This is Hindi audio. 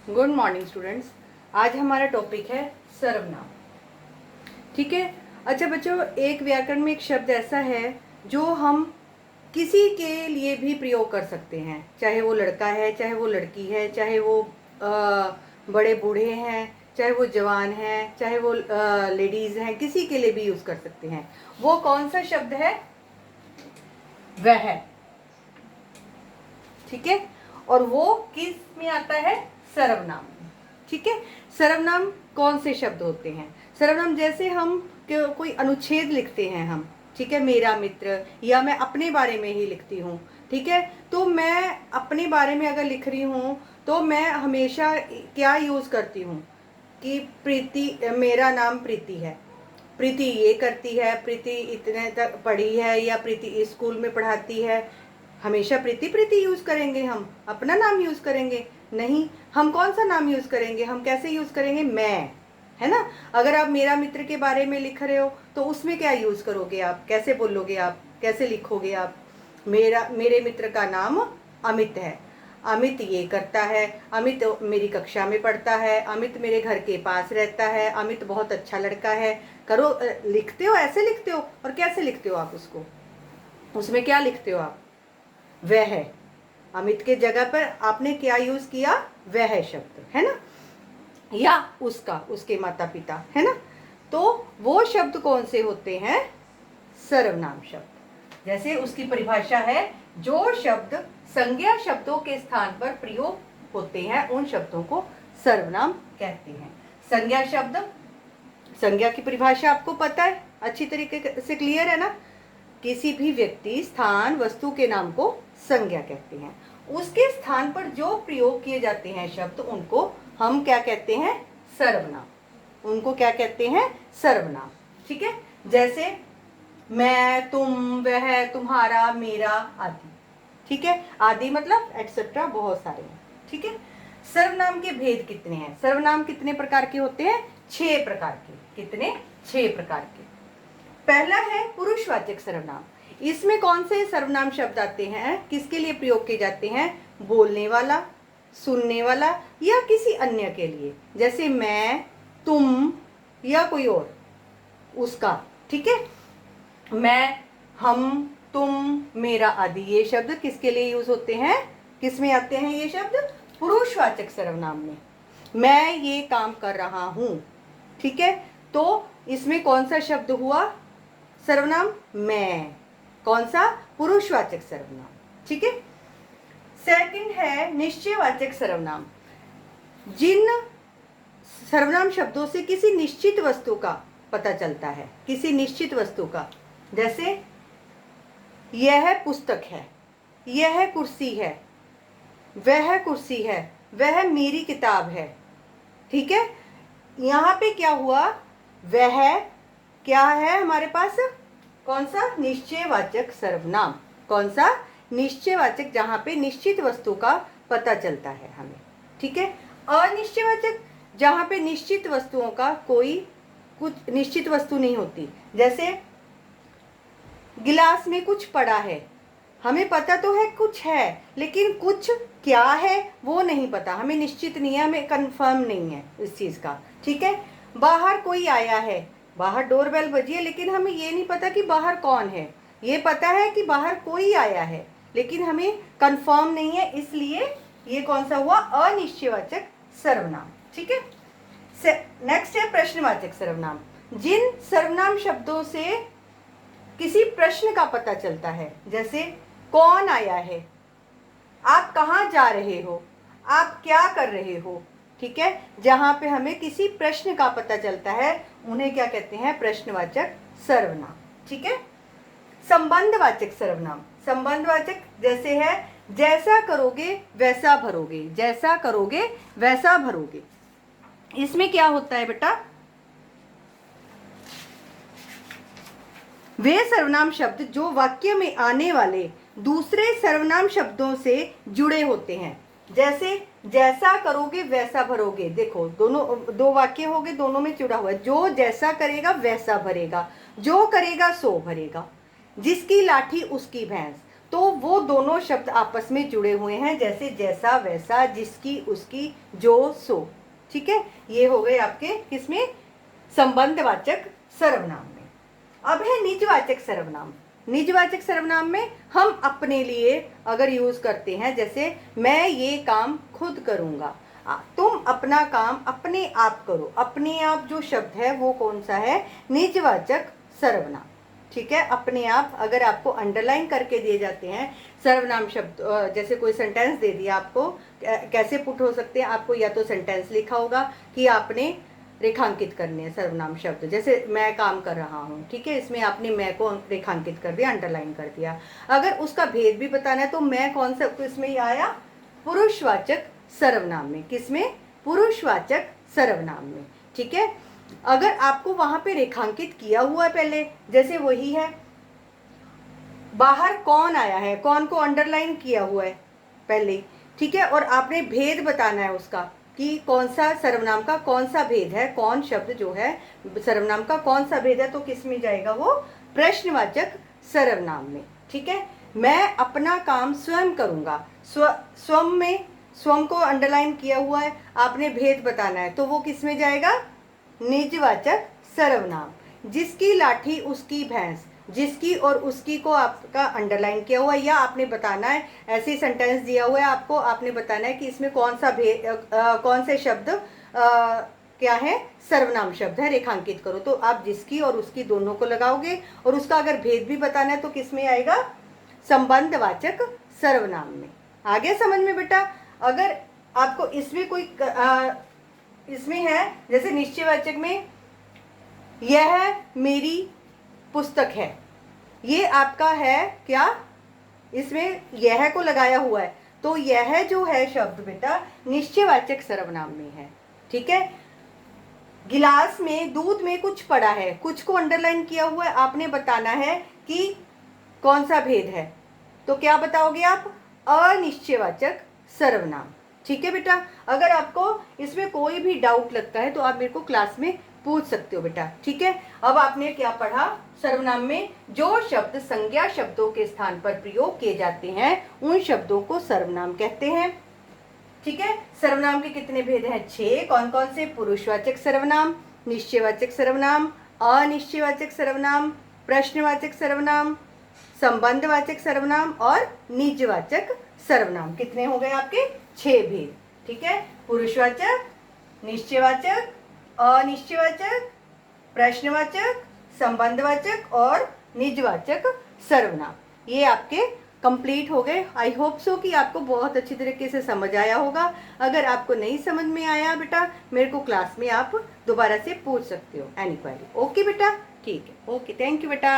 Good morning students. आज हमारा टॉपिक है सर्वनाम। ठीक है। अच्छा बच्चों, एक व्याकरण में एक शब्द ऐसा है जो हम किसी के लिए भी प्रयोग कर सकते हैं, चाहे वो लड़का है, चाहे वो लड़की है, चाहे वो बड़े बूढ़े हैं, चाहे वो जवान हैं, चाहे वो लेडीज हैं, किसी के लिए भी यूज कर सकते हैं। वो कौन सा शब्द है? वह। ठीक है। और वो किस में आता है? सर्वनाम में। ठीक है। सर्वनाम कौन से शब्द होते हैं? सर्वनाम जैसे हम कोई अनुच्छेद लिखते हैं हम, ठीक है, मेरा मित्र, या मैं अपने बारे में ही लिखती हूँ। ठीक है। तो मैं अपने बारे में अगर लिख रही हूँ तो मैं हमेशा क्या यूज करती हूँ कि प्रीति, मेरा नाम प्रीति है, प्रीति ये करती है, प्रीति इतने तक पढ़ी है, या प्रीति स्कूल में पढ़ाती है। हमेशा प्रीति प्रीति यूज करेंगे, हम अपना नाम यूज करेंगे नहीं। हम कौन सा नाम यूज करेंगे? हम कैसे यूज करेंगे? मैं, है ना। अगर आप मेरा मित्र के बारे में लिख रहे हो तो उसमें क्या यूज करोगे? आप कैसे बोलोगे? आप कैसे लिखोगे? आप मेरे मित्र का नाम अमित है, अमित ये करता है, अमित मेरी कक्षा में पढ़ता है, अमित मेरे घर के पास रहता है, अमित बहुत अच्छा लड़का है। करो, लिखते हो, ऐसे लिखते हो। और कैसे लिखते हो आप उसको? उसमें क्या लिखते हो आप? वह है। अमित के जगह पर आपने क्या यूज किया? वह शब्द, है ना। या उसका, उसके माता पिता, है ना। तो वो शब्द कौन से होते हैं? सर्वनाम शब्द। जैसे उसकी परिभाषा है, जो शब्द संज्ञा शब्दों के स्थान पर प्रयोग होते हैं उन शब्दों को सर्वनाम कहते हैं। संज्ञा शब्द, संज्ञा की परिभाषा आपको पता है, अच्छी तरीके से क्लियर है ना। किसी भी व्यक्ति, स्थान, वस्तु के नाम को संज्ञा कहते हैं। उसके स्थान पर जो प्रयोग किए जाते हैं शब्द, उनको हम क्या कहते हैं? सर्वनाम। उनको क्या कहते हैं? सर्वनाम। ठीक है। जैसे मैं, तुम, वह, तुम्हारा, मेरा, आदि। ठीक है। आदि मतलब एटसेट्रा, बहुत सारे हैं। ठीक है। सर्वनाम के भेद कितने हैं? सर्वनाम कितने प्रकार के होते हैं? 6 प्रकार के। कितने? 6 प्रकार के। पहला है पुरुषवाचक सर्वनाम। इसमें कौन से सर्वनाम शब्द आते हैं, किसके लिए प्रयोग किए जाते हैं? बोलने वाला, सुनने वाला, या किसी अन्य के लिए। जैसे मैं, तुम, या कोई और, उसका। ठीक है। मैं, हम, तुम, मेरा, आदि, ये शब्द किसके लिए यूज होते हैं? किस में आते हैं ये शब्द? पुरुषवाचक सर्वनाम में। मैं ये काम कर रहा हूं। ठीक है। तो इसमें कौन सा शब्द हुआ? सर्वनाम मैं। कौन सा? पुरुषवाचक सर्वनाम। ठीक है। सेकंड है निश्चयवाचक सर्वनाम। जिन सर्वनाम शब्दों से किसी निश्चित वस्तु का पता चलता है, किसी निश्चित वस्तु का। जैसे यह पुस्तक है, यह कुर्सी है, वह कुर्सी है, वह मेरी किताब है। ठीक है। यहाँ पे क्या हुआ? वह क्या है हमारे पास? कौन सा? निश्चयवाचक सर्वनाम। कौन सा? निश्चयवाचक, जहां पे निश्चित वस्तु का पता चलता है हमें। ठीक है। अनिश्चयवाचक, जहां पे निश्चित वस्तुओं का कोई, कुछ निश्चित वस्तु नहीं होती। जैसे गिलास में कुछ पड़ा है, हमें पता तो है कुछ है, लेकिन कुछ क्या है वो नहीं पता, हमें निश्चित नहीं है, हमें कंफर्म नहीं है इस चीज का। ठीक है। बाहर कोई आया है, बाहर डोरबेल बजी है, लेकिन हमें ये नहीं पता कि बाहर कौन है। ये पता है कि बाहर कोई आया है, लेकिन हमें कंफर्म नहीं है, इसलिए ये कौन सा हुआ? अनिश्चयवाचक सर्वनाम। ठीक है। नेक्स्ट है प्रश्नवाचक सर्वनाम। जिन सर्वनाम शब्दों से किसी प्रश्न का पता चलता है, जैसे कौन आया है, आप कहाँ जा रहे हो, आप क्या कर रहे हो। ठीक है। जहां पे हमें किसी प्रश्न का पता चलता है उन्हें क्या कहते हैं? प्रश्नवाचक सर्वनाम। ठीक है। संबंधवाचक सर्वनाम। संबंधवाचक जैसे है, जैसा करोगे वैसा भरोगे, जैसा करोगे वैसा भरोगे। इसमें क्या होता है बेटा? वे सर्वनाम शब्द जो वाक्य में आने वाले दूसरे सर्वनाम शब्दों से जुड़े होते हैं। जैसे जैसा करोगे वैसा भरोगे, देखो दोनों, दो वाक्य हो गए, दोनों में जुड़ा हुआ है। जो जैसा करेगा वैसा भरेगा, जो करेगा सो भरेगा, जिसकी लाठी उसकी भैंस। तो वो दोनों शब्द आपस में जुड़े हुए हैं, जैसे जैसा वैसा, जिसकी उसकी, जो सो। ठीक है, ये हो गए आपके किसमें, संबंधवाचक सर्वनाम में। अब है निजवाचक सर्वनाम। निजवाचक सर्वनाम में हम अपने लिए अगर यूज करते हैं, जैसे मैं ये काम खुद करूंगा, तुम अपना काम अपने आप करो। अपने आप जो शब्द है वो कौन सा है, निजवाचक सर्वनाम। ठीक है, अपने आप अगर आपको अंडरलाइन करके दिए जाते हैं सर्वनाम शब्द, जैसे कोई सेंटेंस दे दिया आपको, कैसे पुट हो सकते हैं, आपको या तो सेंटेंस लिखा होगा कि आपने रेखांकित करने हैं सर्वनाम शब्द, जैसे मैं काम कर रहा हूँ, ठीक है, इसमें आपने मैं को रेखांकित कर दिया, अंडरलाइन कर दिया। अगर उसका भेद भी बताना है तो मैं कौन सा, तो इसमें ही आया पुरुषवाचक सर्वनाम में। किसमें, पुरुषवाचक सर्वनाम में। ठीक है, अगर आपको वहां पे रेखांकित किया हुआ है पहले, जैसे वही है, बाहर कौन आया है, कौन को अंडरलाइन किया हुआ है पहले, ठीक है, और आपने भेद बताना है उसका कि कौन सा सर्वनाम का कौन सा भेद है, कौन शब्द जो है सर्वनाम का कौन सा भेद है, तो किस में जाएगा वो, प्रश्नवाचक सर्वनाम में। ठीक है, मैं अपना काम स्वयं करूंगा, स्वयं में, स्वयं को अंडरलाइन किया हुआ है, आपने भेद बताना है, तो वो किस में जाएगा, निजवाचक सर्वनाम। जिसकी लाठी उसकी भैंस, जिसकी और उसकी को आपका अंडरलाइन किया हुआ है, या आपने बताना है, ऐसे सेंटेंस दिया हुआ है आपको, आपने बताना है कि इसमें कौन सा कौन से शब्द क्या है, सर्वनाम शब्द है, रेखांकित करो। तो आप जिसकी और उसकी दोनों को लगाओगे, और उसका अगर भेद भी बताना है तो किस में आएगा, संबंधवाचक सर्वनाम में। आ गया समझ में बेटा। अगर आपको इसमें कोई इसमें है, जैसे निश्चयवाचक में, यह मेरी पुस्तक है, ये आपका है क्या, इसमें यह को लगाया हुआ है, तो यह जो है शब्द बेटा निश्चयवाचक सर्वनाम में है। ठीक है, गिलास में दूध में कुछ पड़ा है, कुछ को अंडरलाइन किया हुआ है, आपने बताना है कि कौन सा भेद है, तो क्या बताओगे आप, अनिश्चयवाचक सर्वनाम। ठीक है बेटा, अगर आपको इसमें कोई भी डाउट लगता है तो आप मेरे को क्लास में पूछ सकते हो बेटा। ठीक है, अब आपने क्या पढ़ा, सर्वनाम में जो शब्द संज्ञा शब्दों के स्थान पर प्रयोग किए जाते हैं उन शब्दों को सर्वनाम कहते हैं। ठीक है, सर्वनाम के कितने भेद हैं, 6। कौन कौन से, पुरुषवाचक सर्वनाम, निश्चयवाचक सर्वनाम, अनिश्चयवाचक सर्वनाम, प्रश्नवाचक सर्वनाम, संबंधवाचक सर्वनाम और निजवाचक सर्वनाम। कितने हो गए आपके, 6 भेद। ठीक है, पुरुषवाचक, निश्चयवाचक, अनिश्चयवाचक, प्रश्नवाचक, संबंधवाचक और निजवाचक सर्वनाम, ये आपके कंप्लीट हो गए। आई होप सो कि आपको बहुत अच्छी तरीके से समझ आया होगा। अगर आपको नहीं समझ में आया बेटा, मेरे को क्लास में आप दोबारा से पूछ सकते हो, एनी क्वेरी। ओके बेटा, ठीक है, ओके, थैंक यू बेटा।